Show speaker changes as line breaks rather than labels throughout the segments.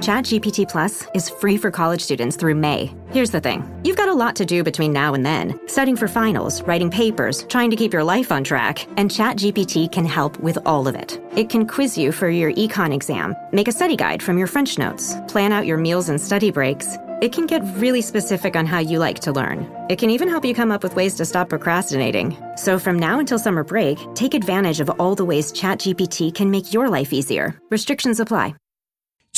ChatGPT Plus is free for college students through May. Here's the thing. You've got a lot to do between now and then. Studying for finals, writing papers, trying to keep your life on track. And ChatGPT can help with all of it. It can quiz you for your econ exam, make a study guide from your French notes, plan out your meals and study breaks. It can get really specific on how you like to learn. It can even help you come up with ways to stop procrastinating. So from now until summer break, take advantage of all the ways ChatGPT can make your life easier. Restrictions apply.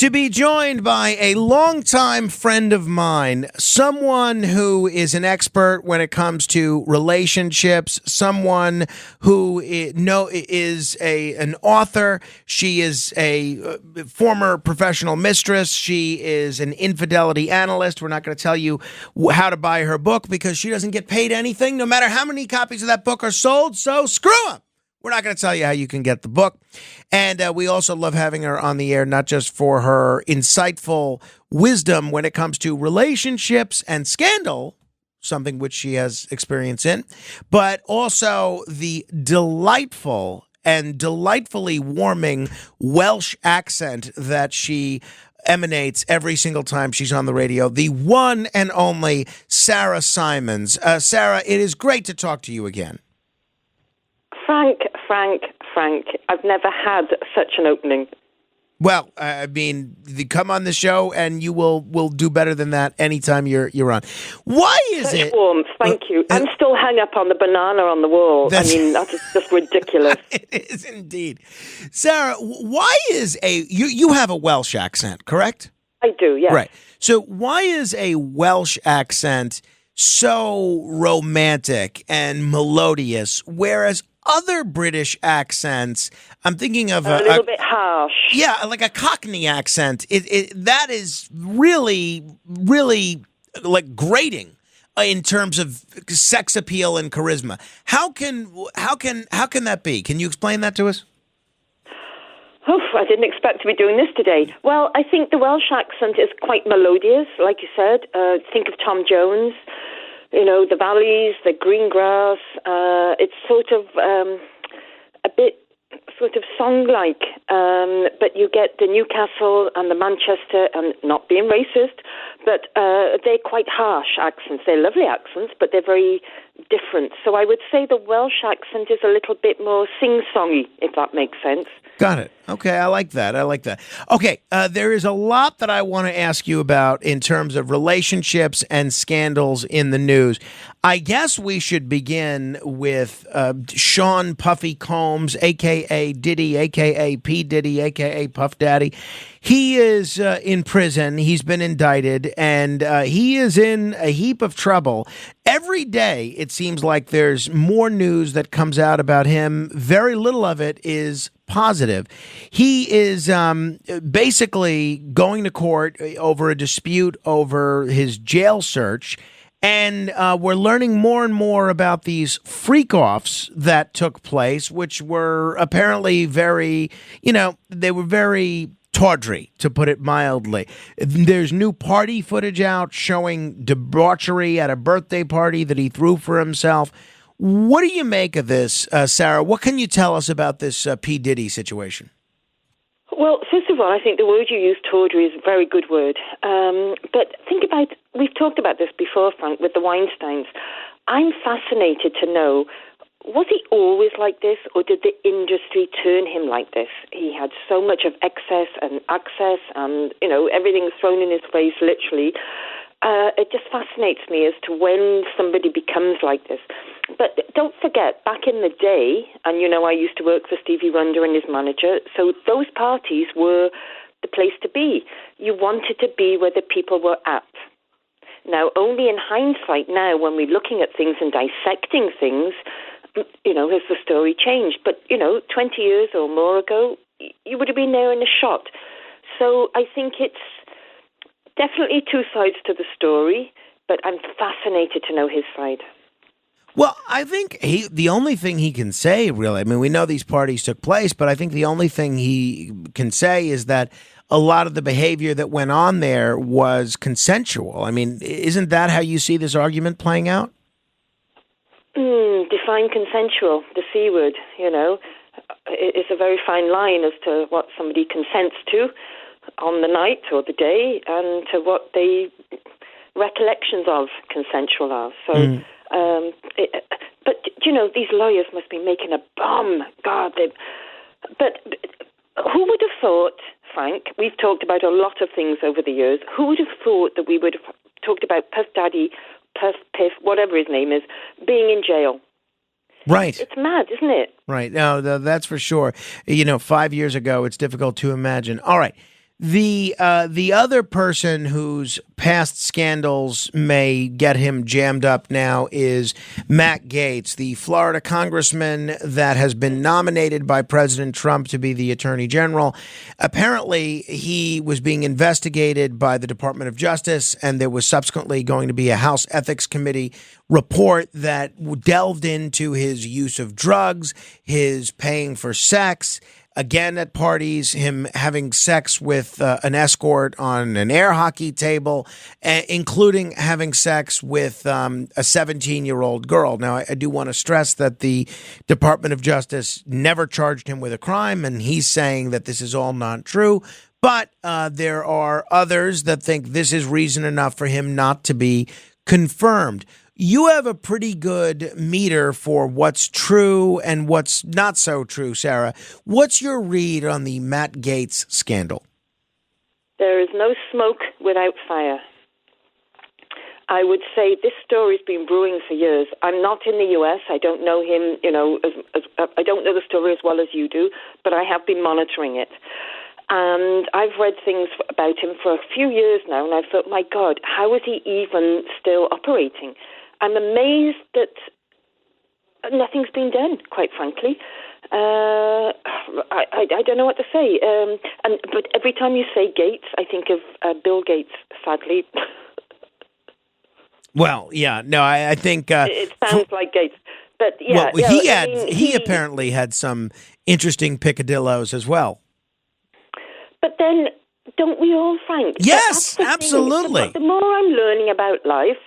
To be joined by a longtime friend of mine, someone who is an expert when it comes to relationships, someone who is an author. She is a former professional mistress. She is an infidelity analyst. We're not going to tell you how to buy her book because she doesn't get paid anything, no matter how many copies of that book are sold. So screw them. We're not going to tell you how you can get the book. And we also love having her on the air, not just for her insightful wisdom when it comes to relationships and scandal, something which she has experience in, but also the delightful and delightfully warming Welsh accent that she emanates every single time she's on the radio, the one and only Sarah Symonds. Sarah, it is great to talk to you again.
Frank, I've never had such an opening.
Well, I mean, come on the show and you will do better than that anytime you're on. Why is
such
it?
Warmth, thank you. I'm still hung up on the banana on the wall. I mean, that is just ridiculous.
It is indeed. Sarah, why is you have a Welsh accent, correct?
I do, yes.
Right. So why is a Welsh accent so romantic and melodious, whereas other British accents, I'm thinking of
a little bit harsh.
Yeah, like a Cockney accent. That is really, really like grating in terms of sex appeal and charisma. How can that be? Can you explain that to us?
Oh, I didn't expect to be doing this today. Well, I think the Welsh accent is quite melodious, like you said. Think of Tom Jones. You know, the valleys, the green grass. It's sort of a bit sort of song-like, but you get the Newcastle and the Manchester, and not being racist, but they're quite harsh accents. They're lovely accents, but they're very different. So I would say the Welsh accent is a little bit more sing-songy, if that makes sense.
Got it. Okay, I like that. Okay, there is a lot that I want to ask you about in terms of relationships and scandals in the news. I guess we should begin with Sean Puffy Combs, a.k.a. Diddy, a.k.a. P. Diddy, a.k.a. Puff Daddy. He is in prison. He's been indicted, and he is in a heap of trouble. Every day, it seems like there's more news that comes out about him. Very little of it is positive. He is basically going to court over a dispute over his jail search. And we're learning more and more about these freak-offs that took place, which were apparently very, they were very tawdry, to put it mildly. There's new party footage out showing debauchery at a birthday party that he threw for himself. What do you make of this, Sarah? What can you tell us about this P. Diddy situation?
Well, first of all, I think the word you used, tawdry, is a very good word. But think about, we've talked about this before, Frank, with the Weinsteins. I'm fascinated to know, was he always like this, or did the industry turn him like this? He had so much of excess and access and, everything thrown in his face, literally. It just fascinates me as to when somebody becomes like this. But don't forget, back in the day, and I used to work for Stevie Wonder and his manager, so those parties were the place to be. You wanted to be where the people were at. Now, only in hindsight now, when we're looking at things and dissecting things, has the story changed. But, 20 years or more ago, you would have been there in a shot. So I think it's definitely two sides to the story, but I'm fascinated to know his side.
Well, I think the only thing he can say, really, I mean, we know these parties took place, but I think the only thing he can say is that a lot of the behavior that went on there was consensual. I mean, isn't that how you see this argument playing out?
Define consensual, the C word, It's a very fine line as to what somebody consents to. on the night or the day and to what the recollections of consensual are. So, but these lawyers must be making a bomb. God, but who would have thought, Frank? We've talked about a lot of things over the years. Who would have thought that we would have talked about Puff Daddy, Puff Piff, whatever his name is, being in jail?
Right.
It's mad, isn't it?
Right. No, that's for sure. 5 years ago, it's difficult to imagine. All right. The other person whose past scandals may get him jammed up now is Matt Gaetz, the Florida congressman that has been nominated by President Trump to be the attorney general. Apparently, he was being investigated by the Department of Justice, and there was subsequently going to be a House Ethics Committee report that delved into his use of drugs, his paying for sex, again at parties, him having sex with an escort on an air hockey table, including having sex with a 17-year-old girl. Now, I do want to stress that the Department of Justice never charged him with a crime, and he's saying that this is all not true. But there are others that think this is reason enough for him not to be confirmed. You have a pretty good meter for what's true and what's not so true, Sarah. What's your read on the Matt Gaetz scandal?
There is no smoke without fire. I would say this story's been brewing for years. I'm not in the U.S. I don't know him, I don't know the story as well as you do, but I have been monitoring it. And I've read things about him for a few years now, and I've thought, my God, how is he even still operating? I'm amazed that nothing's been done, quite frankly. I don't know what to say. But every time you say Gates, I think of Bill Gates, sadly.
Well, yeah, no, I think
it sounds like Gates, but yeah.
Well, he apparently had some interesting picadillos as well.
But then, don't we all, Frank?
Yes, absolutely.
The more I'm learning about life,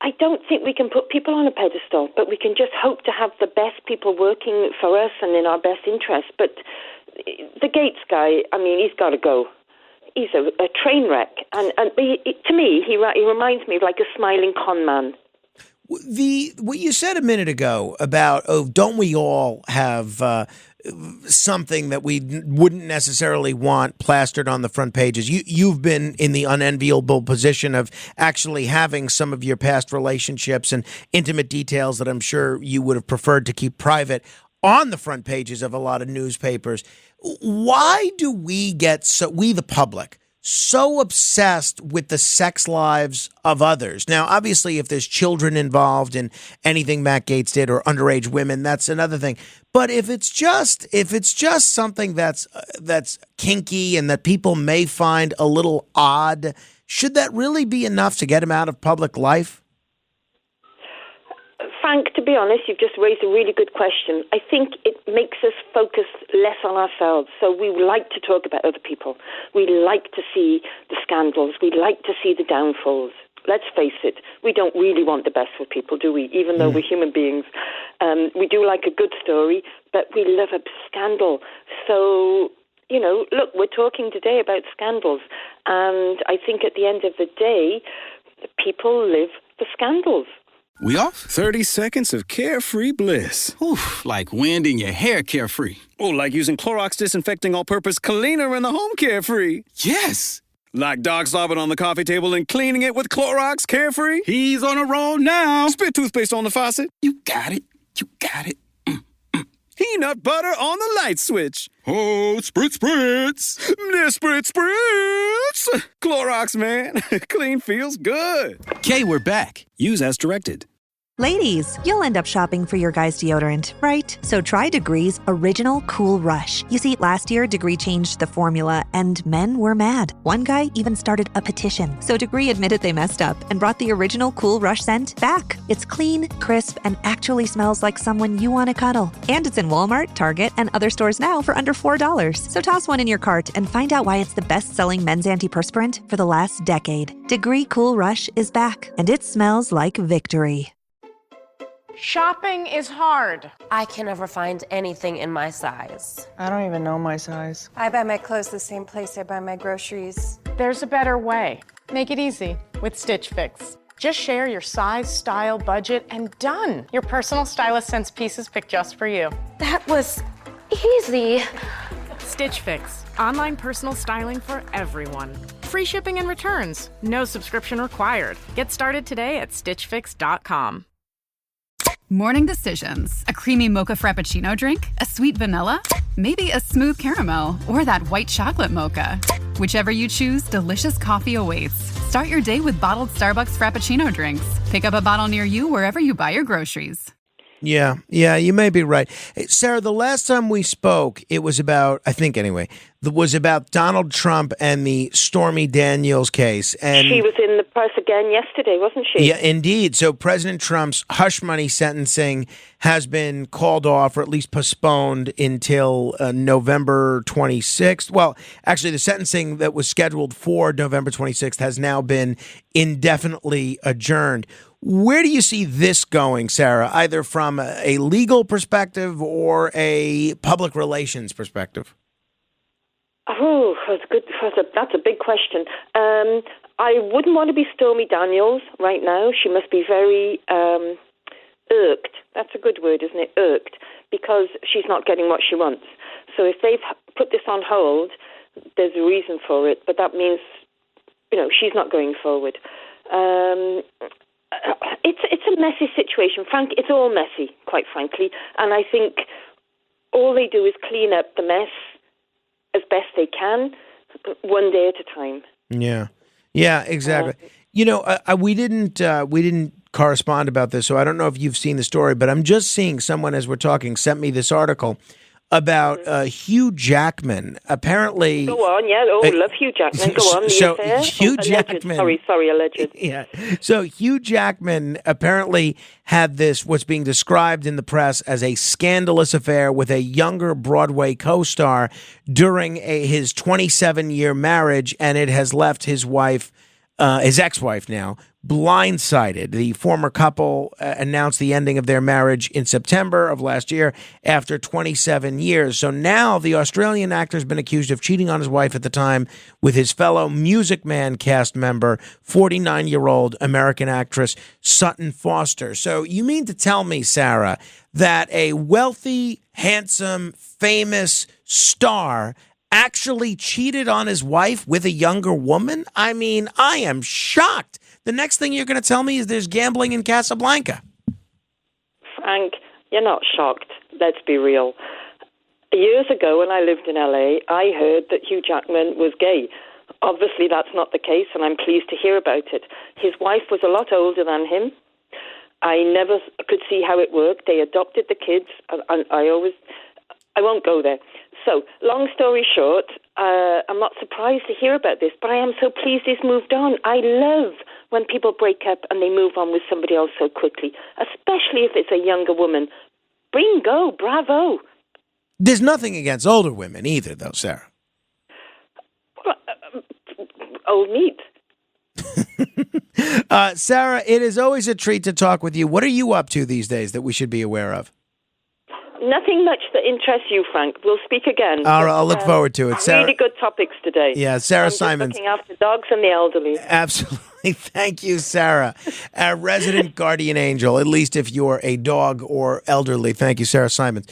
I don't think we can put people on a pedestal, but we can just hope to have the best people working for us and in our best interest. But the Gates guy, he's got to go. He's a train wreck. And to me, he reminds me of like a smiling con man.
What you said a minute ago about, don't we all have something that we wouldn't necessarily want plastered on the front pages? You've been in the unenviable position of actually having some of your past relationships and intimate details that I'm sure you would have preferred to keep private on the front pages of a lot of newspapers. Why do we the public, so obsessed with the sex lives of others? Now, obviously, if there's children involved in anything Matt Gaetz did or underage women, that's another thing. But if it's just something that's kinky and that people may find a little odd, should that really be enough to get him out of public life?
Frank, to be honest, you've just raised a really good question. I think it makes us focus less on ourselves. So we like to talk about other people. We like to see the scandals. We like to see the downfalls. Let's face it, we don't really want the best for people, do we? Even though we're human beings. We do like a good story, but we love a scandal. So, look, we're talking today about scandals. And I think at the end of the day, people live for scandals.
We off? 30 seconds of carefree bliss.
Oof, like wind in your hair carefree.
Oh, like using Clorox Disinfecting All-Purpose Cleaner in the home carefree.
Yes.
Like dog slobbing on the coffee table and cleaning it with Clorox Carefree.
He's on a roll now.
Spit toothpaste on the faucet.
You got it.
Peanut butter on the light switch.
Oh, spritz.
Spritz. Clorox, man. Clean feels good.
Okay, we're back.
Use as directed.
Ladies, you'll end up shopping for your guy's deodorant, right? So try Degree's Original Cool Rush. You see, last year, Degree changed the formula, and men were mad. One guy even started a petition. So Degree admitted they messed up and brought the Original Cool Rush scent back. It's clean, crisp, and actually smells like someone you want to cuddle. And it's in Walmart, Target, and other stores now for under $4. So toss one in your cart and find out why it's the best-selling men's antiperspirant for the last decade. Degree Cool Rush is back, and it smells like victory.
Shopping is hard.
I can never find anything in my size.
I don't even know my size.
I buy my clothes the same place I buy my groceries.
There's a better way. Make it easy with Stitch Fix. Just share your size, style, budget, and done. Your personal stylist sends pieces picked just for you.
That was easy.
Stitch Fix. Online personal styling for everyone. Free shipping and returns. No subscription required. Get started today at stitchfix.com.
Morning decisions. A creamy mocha frappuccino drink? A sweet vanilla? Maybe a smooth caramel? Or that white chocolate mocha? Whichever you choose, delicious coffee awaits. Start your day with bottled Starbucks Frappuccino drinks. Pick up a bottle near you wherever you buy your groceries.
Yeah, you may be right. Hey, Sarah, the last time we spoke, it was about, I think anyway, it was about Donald Trump and the Stormy Daniels case. And
she was in the press again yesterday, wasn't she?
Yeah, indeed. So President Trump's hush money sentencing has been called off, or at least postponed, until November 26th. Well, actually, the sentencing that was scheduled for November 26th has now been indefinitely adjourned. Where do you see this going, Sarah, either from a legal perspective or a public relations perspective?
Oh, that's a big question. I wouldn't want to be Stormy Daniels right now. She must be very irked. That's a good word, isn't it? Irked, because she's not getting what she wants. So if they've put this on hold, there's a reason for it, but that means, she's not going forward. It's a messy situation, Frank. It's all messy, quite frankly. And I think all they do is clean up the mess as best they can, one day at a time.
Yeah, exactly. We didn't correspond about this, so I don't know if you've seen the story, but I'm just seeing someone as we're talking sent me this article about Hugh Jackman. Apparently,
go on. Yeah, love Hugh Jackman. Go on.
So
the affair.
Hugh Jackman.
Sorry, alleged.
Yeah. So Hugh Jackman apparently had this, what's being described in the press as a scandalous affair with a younger Broadway co-star during his 27-year marriage, and it has left his wife, his ex-wife now, blindsided. The former couple announced the ending of their marriage in September of last year after 27 years. So now the Australian actor has been accused of cheating on his wife at the time with his fellow Music Man cast member, 49-year-old American actress Sutton Foster. So you mean to tell me, Sarah, that a wealthy, handsome, famous star actually cheated on his wife with a younger woman? I mean, I am shocked. The next thing you're going to tell me is there's gambling in Casablanca.
Frank, you're not shocked. Let's be real. Years ago, when I lived in LA, I heard that Hugh Jackman was gay. Obviously, that's not the case, and I'm pleased to hear about it. His wife was a lot older than him. I never could see how it worked. They adopted the kids, and I won't go there. So, long story short, I'm not surprised to hear about this, but I am so pleased he's moved on. I love when people break up and they move on with somebody else so quickly, especially if it's a younger woman. Bingo, bravo.
There's nothing against older women either, though, Sarah.
Old meat.
Sarah, it is always a treat to talk with you. What are you up to these days that we should be aware of?
Nothing much that interests you, Frank. We'll speak again.
All right, I'll look forward to it.
Sarah, really good topics today.
Yeah, Sarah
I'm
Symonds.
Looking after dogs and the elderly.
Absolutely. Thank you, Sarah. Our resident guardian angel, at least if you're a dog or elderly. Thank you, Sarah Symonds.